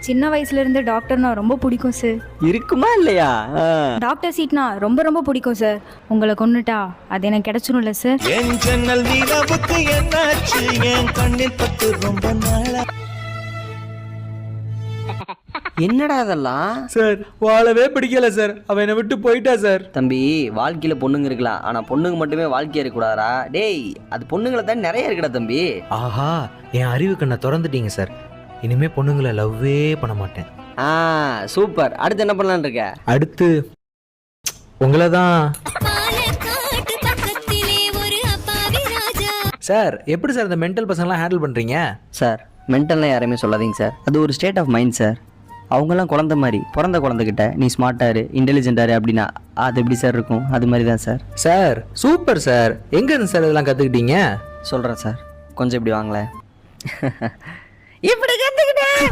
சின்ன வயசுல இருந்து டாக்டர்னா ரொம்ப பிடிக்கும் சார். இருக்குமா இல்லையா? டாக்டர் சீட்னா ரொம்ப ரொம்ப பிடிக்கும் சார். உங்களை கொன்னுட்டா அது எனக்கு கிடைச்சிரும்ல சார். என் ஜன்னல் நிலவுக்கு என்னாச்சு, என் கண்ணில் பட்டு ரொம்ப நாளா. என்னடா அதெல்லாம்? சார் வாழவே பிடிக்கல சார், அவன் என்னை விட்டு போயிட்டா சார். தம்பி, வாழ்க்கையில பொண்ணுங்க இருக்கலாம், ஆனா பொண்ணுங்க மட்டுமே வாழ்க்கையா இருக்கக்கூடாதா? டேய், அது பொண்ணுங்களை தான் நிறைய இருக்குடா தம்பி. ஆஹா, என் அறிவு கண்ணை திறந்துட்டீங்க சார். இனிமே பொண்ணுங்களை லவ்வே பண்ண மாட்டேன். சூப்பர். அடுத்து என்ன பண்ணலான்னு இருக்க? அடுத்து உங்களை தான். சார் எப்படி சார் இந்த மென்டல் பசங்களாம் ஹேண்டில் பண்ணுறீங்க? சார், மென்டல்லாம் யாரையுமே சொல்லாதீங்க சார். அது ஒரு ஸ்டேட் ஆஃப் மைண்ட் சார். அவங்கெல்லாம் குழந்த மாதிரி, பிறந்த குழந்தைகிட்ட நீ ஸ்மார்ட்டாரு இன்டெலிஜென்ட்டாரு அப்படின்னா அது எப்படி சார் இருக்கும்? அது மாதிரி தான் சார். Sir super sir. எங்க இருந்து சார் இதெல்லாம் கற்றுக்கிட்டீங்க? சொல்கிறேன் சார், கொஞ்சம் இப்படி வாங்களேன். இப்படி கற்றுக்கிட்டேன்.